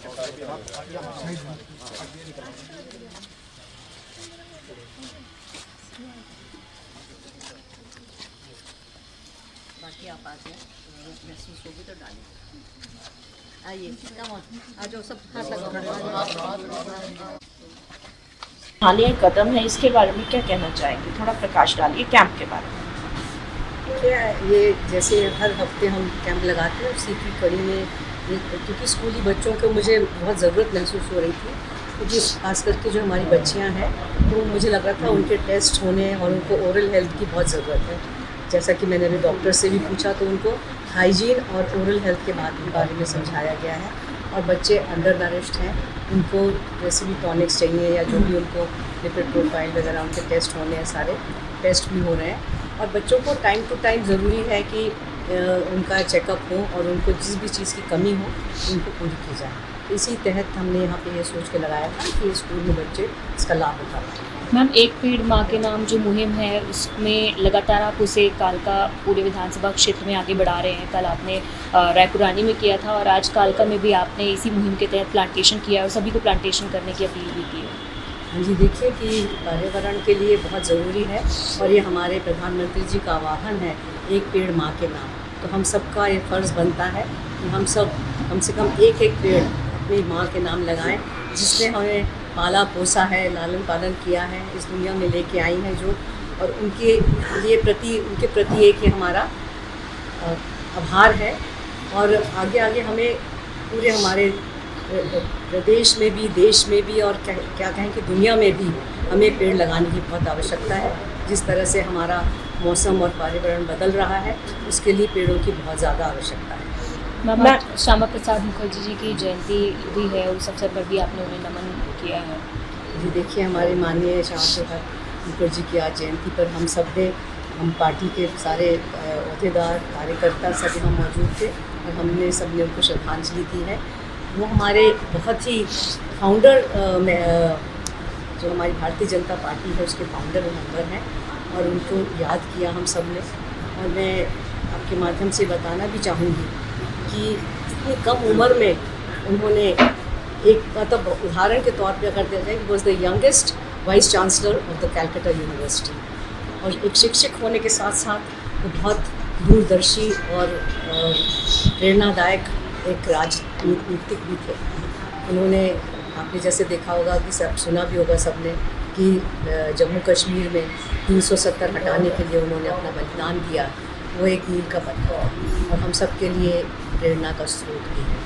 बाकी आप आ जाए, महसूस होगी तो डालिए। आइए, कम ऑन, आ जाओ, सब हाथ लगाओ। हालिया कदम है, इसके बारे में क्या कहना चाहेंगे? थोड़ा प्रकाश डालिए कैंप के बारे में। क्या ये जैसे हर हफ्ते हम कैंप लगाते हैं, उसी की कड़ी में क्योंकि स्कूली बच्चों को मुझे बहुत ज़रूरत महसूस हो रही थी, क्योंकि खास करके जो हमारी बच्चियां हैं तो मुझे लग रहा था उनके टेस्ट होने और उनको ओरल हेल्थ की बहुत ज़रूरत है। जैसा कि मैंने अभी डॉक्टर से भी पूछा तो उनको हाइजीन और ओरल हेल्थ के बारे में समझाया गया है। और बच्चे अंडर नरिश्ड हैं, उनको जैसे भी टॉनिक्स चाहिए या जो भी उनको लिपिड प्रोफाइल वगैरह उनके टेस्ट होने हैं, सारे टेस्ट भी हो रहे हैं। और बच्चों को टाइम टू टाइम ज़रूरी है कि उनका चेकअप हो और उनको जिस भी चीज़ की कमी हो उनको पूरी की जाए। इसी तहत हमने यहाँ पे ये सोच के लगाया था कि स्कूल में बच्चे इसका लाभ उठा पाएँ। मैम, एक पेड़ माँ के नाम जो मुहिम है उसमें लगातार आप उसे कालका पूरे विधानसभा क्षेत्र में आगे बढ़ा रहे हैं। कल आपने रायपुरानी में किया था और आज कालका में भी आपने इसी मुहिम के तहत प्लांटेशन किया और सभी को प्लांटेशन करने की अपील भी की है। हाँ जी, देखिए कि पर्यावरण के लिए बहुत ज़रूरी है और ये हमारे प्रधानमंत्री जी का आह्वान है, एक पेड़ माँ के नाम। तो हम सबका ये फ़र्ज़ बनता है कि हम सब कम से कम एक एक पेड़ अपनी माँ के नाम लगाएं, जिसने हमें पाला पोसा है, लालन पालन किया है, इस दुनिया में लेके आई हैं जो, और उनके प्रति एक ये हमारा आभार है। और आगे आगे हमें पूरे हमारे प्रदेश में भी, देश में भी और क्या कहें कि दुनिया में भी हमें पेड़ लगाने की बहुत आवश्यकता है। जिस तरह से हमारा मौसम और पर्यावरण बदल रहा है, उसके लिए पेड़ों की बहुत ज़्यादा आवश्यकता है। मैम, श्यामा प्रसाद मुखर्जी जी की जयंती भी है, उस अवसर पर भी आपने उन्हें नमन किया है। जी देखिए, हमारे माननीय श्यामा प्रसाद मुखर्जी की आज जयंती पर हम पार्टी के सारे अहदेदार, कार्यकर्ता सभी हम मौजूद थे और हमने सबने उनको श्रद्धांजलि दी है। वो हमारे बहुत ही फाउंडर जो हमारी भारतीय जनता पार्टी है उसके फाउंडर मेंबर हैं और उनको याद किया हम सब ने। और मैं आपके माध्यम से बताना भी चाहूँगी कि इतनी कम उम्र में उन्होंने एक मतलब उदाहरण के तौर पे अगर देखा जाए, was the youngest vice chancellor of the Calcutta university. और एक शिक्षक होने के साथ साथ वो बहुत दूरदर्शी और प्रेरणादायक एक राजनीतिक भी थे। उन्होंने, आपने जैसे देखा होगा कि सब सुना भी होगा सबने कि जम्मू कश्मीर में 370 हटाने के लिए उन्होंने अपना बलिदान दिया। वो एक मील का पत्थर और हम सब के लिए प्रेरणा का स्रोत भी है।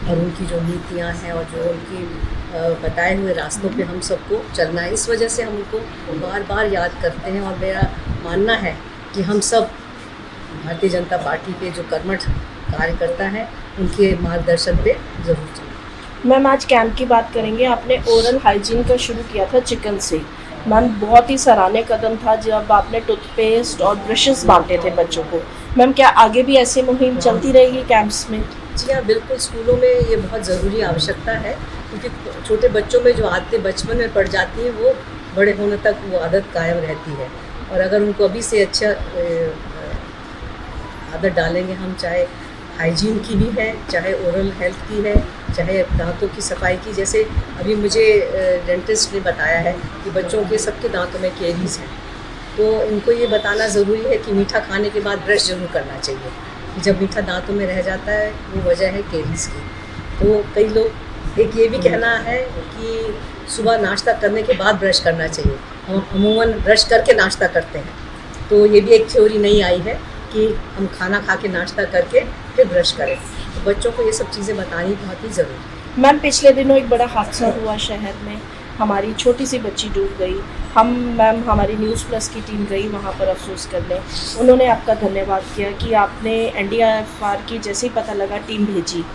और उनकी जो नीतियाँ हैं और जो उनकी बताए हुए रास्तों पे हम सबको चलना है, इस वजह से हम उनको बार बार याद करते हैं। और मेरा मानना है कि हम सब भारतीय जनता पार्टी के जो कर्मठ कार्यकर्ता हैं उनके मार्गदर्शन पे ज़रूर चलें। मैम, आज कैंप की बात करेंगे। आपने ओरल हाइजीन का शुरू किया था चिकन से। मैम, बहुत ही सराहनीय कदम था जब आपने टूथपेस्ट और ब्रशेस बांटे थे बच्चों को। मैम, क्या आगे भी ऐसी मुहिम चलती रहेगी कैंप्स में? जी हाँ, बिल्कुल। स्कूलों में ये बहुत ज़रूरी आवश्यकता है, क्योंकि छोटे बच्चों में जो आदतें बचपन में पड़ जाती हैं वो बड़े होने तक वो आदत कायम रहती है। और अगर उनको अभी से अच्छा आदत डालेंगे हम, चाहे हाइजीन की भी है, चाहे ओरल हेल्थ की है, चाहे दांतों की सफाई की। जैसे अभी मुझे डेंटिस्ट ने बताया है कि बच्चों के सबके दांतों में कैरीज हैं, तो इनको ये बताना ज़रूरी है कि मीठा खाने के बाद ब्रश ज़रूर करना चाहिए। जब मीठा दांतों में रह जाता है वो वजह है कैरीज की। तो कई लोग, एक ये भी कहना है कि सुबह नाश्ता करने के बाद ब्रश करना चाहिए। हम अमूमन ब्रश करके नाश्ता करते हैं, तो ये भी एक थ्योरी नई आई है कि हम खाना खा के नाश्ता करके फिर ब्रश करें। तो बच्चों को ये सब चीज़ें बतानी बहुत ही ज़रूरी है। मैम, पिछले दिनों एक बड़ा हादसा हुआ शहर में, हमारी छोटी सी बच्ची डूब गई। हमारी न्यूज़ प्लस की टीम गई वहाँ पर अफसोस करने। उन्होंने आपका धन्यवाद किया कि आपने NDRF की जैसे ही पता लगा टीम भेजी।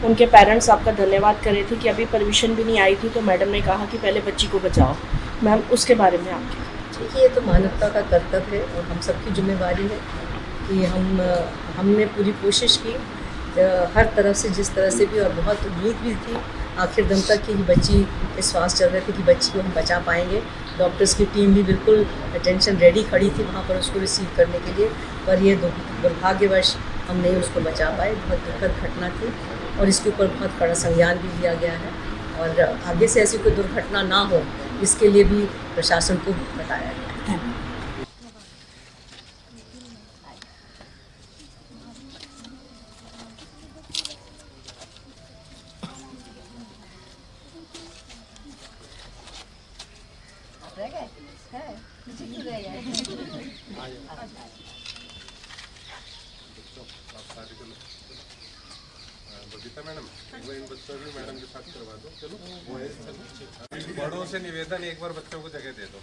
उनके पेरेंट्स आपका धन्यवाद कर रहे थे कि अभी परमिशन भी नहीं आई थी, तो मैडम ने कहा कि पहले बच्ची को बचाओ। मैम, उसके बारे में आप क्या? देखिए, ये तो मानवता का कर्तव्य है और हम सबकी जिम्मेवारी है कि हमने पूरी कोशिश की हर तरफ से, जिस तरह से भी, और बहुत उम्मीद भी थी आखिर दम तक कि बच्ची, विश्वास चल रहे थे कि बच्ची को हम बचा पाएंगे। डॉक्टर्स की टीम भी बिल्कुल अटेंशन रेडी खड़ी थी वहाँ पर उसको रिसीव करने के लिए, पर ये दुर्भाग्यवश हम नहीं उसको बचा पाए। बहुत दुखद घटना थी और इसके ऊपर बहुत बड़ा संज्ञान भी लिया गया है और आगे से ऐसी कोई दुर्घटना ना हो इसके लिए भी प्रशासन को बताया गया है। बबीता मैडम एक बार इन बच्चों भी मैडम के साथ करवा दो। चलो वो है, चलो बड़ों से निवेदन, एक बार बच्चों को जगह दे दो।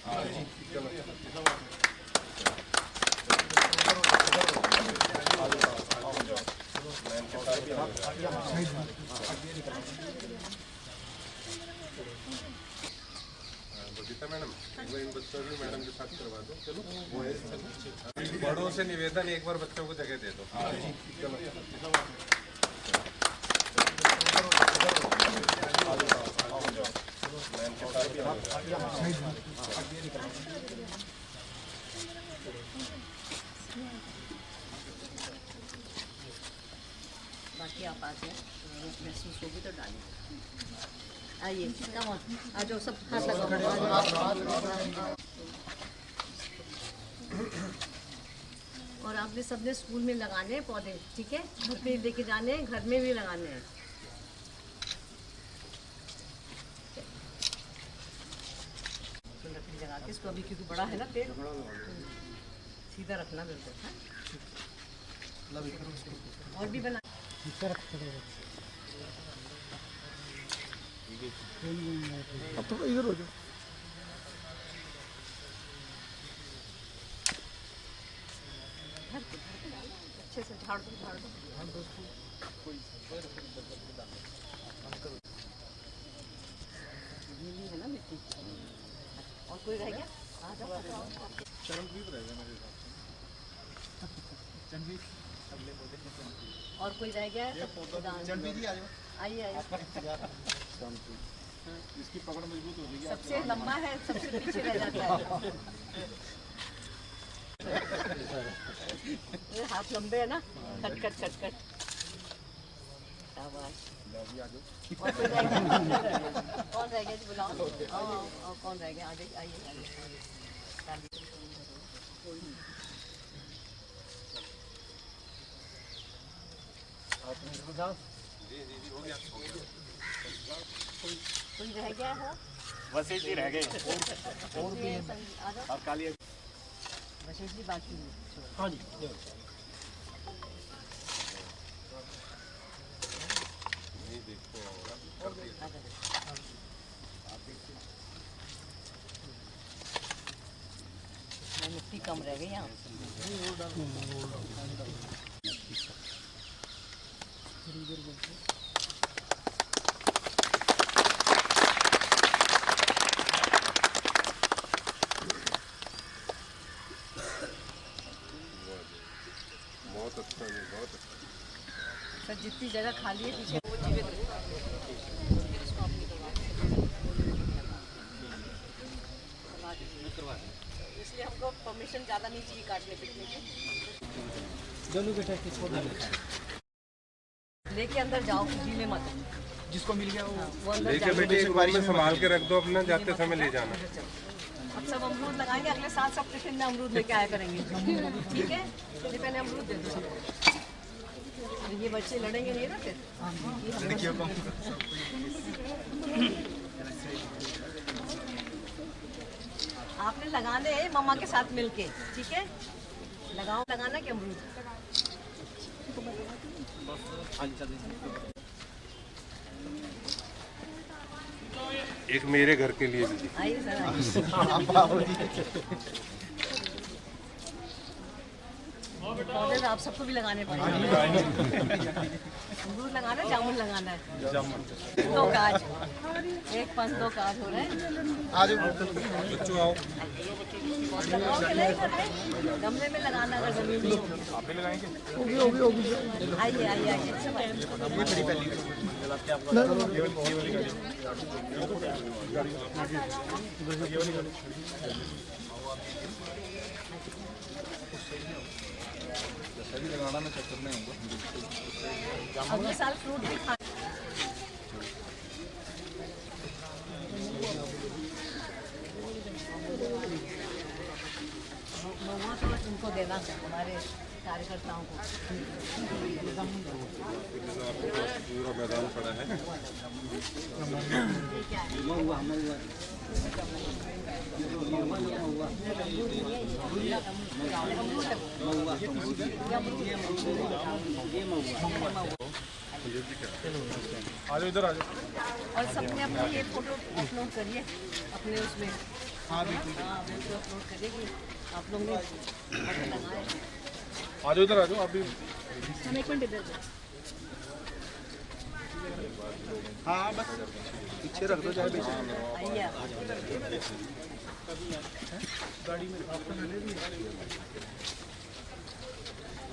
बबीता मैडम एक बार इन बच्चों भी मैडम के साथ करवा दो। चलो वो है, चलो बड़ों से निवेदन, एक बार बच्चों को जगह दे दो। बाकी आप आ जाए, महसूस होगी तो डालिए। आइए, कम ऑन, आ जाओ, सब हाथ लगाओ। और आपने सबने स्कूल में लगाने हैं पौधे, ठीक है? घर पे लेके जाने हैं, घर में भी लगाने हैं। लकड़ी लगा के इसको अभी, क्योंकि बड़ा है ना पेड़, सीधा रखना बिल्कुल। और भी बना अब तो इधर हो जाओ। अच्छे से झाड़ दो, झाड़ दो। गीली है ना मिट्टी। और कोई रह गया? आ जाओ। चरणजीत रह गया मेरे साथ। चरणजीत और कोई रह गया है? चरणजीत जी आ जाओ। आइए आइए। इसकी पकड़ मजबूत हो जाएगी। सबसे लंबा है, सबसे पीछे रह जाता है। ये हाथ लंबे है ना, कट कट कट कट। शाबाश। और कोई रह गया? कौन रह गया जी, बुलाओ। और कौन रह गया? आगे आइए। कोई रह गया है? वसीम जी रह गए। और भी आ जाओ। और काली वशिष्ठ जी बाकी है। हाँ जी। मिट्टी कम रह गई यहाँ। बहुत अच्छा है, बहुत अच्छा। सर जितनी जगह खाली है पीछे वो जीवित इसलिए हमको परमिशन ज़्यादा नहीं चाहिए काटने पीटने की। दोनों बेटा के छोड़ लेके अंदर जाओ, गीले मत। जिसको मिल गया वो अंदर लेके जाओ। बेटे एक बार में संभाल के रख दो, अपना जाते समय ले जाना। अब सब अमरूद लगाएंगे, अगले साल सब टिफिन में अमरूद लेके आया करेंगे। ठीक है, ये पहले अमरूद दे दो सबको। ये बच्चे लड़ेंगे नहीं ना फिर। आपने लगाने हैं मम्मा के साथ मिलके, ठीक है? लगाओ, लगाना कि अमरूद? एक मेरे घर के लिए भी। आइए सर, आइए। पौधे तो आप सबको भी लगाने पड़ेंगे। अमरूद लगाना है, जामुन लगाना है। दो काज, एक पंच दो काज हो रहे हैं। आज बच्चों आओ। लगाओगे नहीं कर रहे? गमले में लगाना अगर जमीन में हो। आप भी लगाएंगे? आइए आइए आइए, सब आइए। ये बड़ी पहली लगाना मैं चक्कर में होगा। अगले साल फ्रूट भी खा महुआ तो उनको देना हमारे कार्यकर्ताओं को। पूरा मैदान पड़ा है। आज इधर आ जाओ। और सबने अपनी ये फोटो अपलोड करिए अपने उसमें। हाँ बिल्कुल अपलोड करिए कि आप लोग ने फोटो लगाए। आ जाओ इधर आ जाओ आप भी। हम एक मिनट इधर हाँ बस पीछे रख दो चाहे पीछे। आइए आप।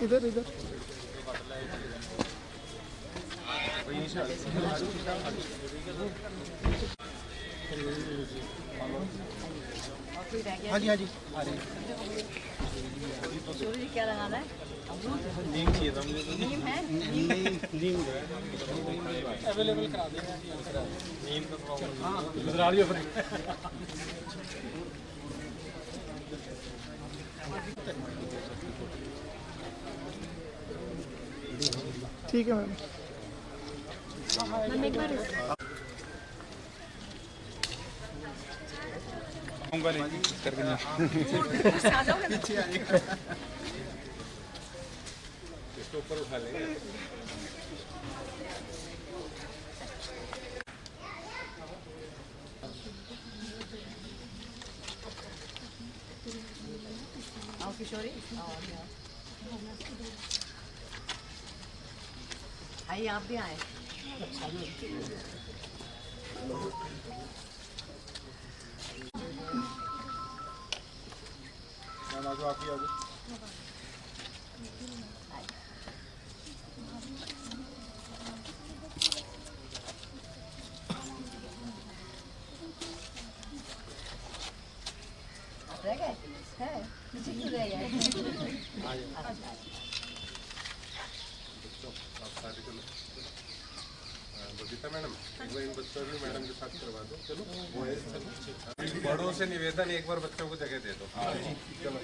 इधर इधर और कोई रह गया? हाँ जी आ रही सूर्य जी क्या लगाना है? अमरूद? नीम चाहिए था मुझे। नीम है? नीम अवेलेबल करा देंगे। नींद का प्रॉब्लम। हाँ इधर आ रही है फिर। ठीक है मैम। मैम एक बार आऊँगा नहीं करके नहीं। पीछे इसके ऊपर उठा लेंगे। आओ किशोरी आओ आइए आप भी आए। मैम आ जाओ आप भी आ जाओ। रह गए है पीछे क्यों रह गए? आप सारे चलो। बबीता मैडम एक बार इन बच्चों भी मैडम के साथ करवा दो। चलो बड़ों से निवेदन एक बार बच्चों को जगह दे दो। चलो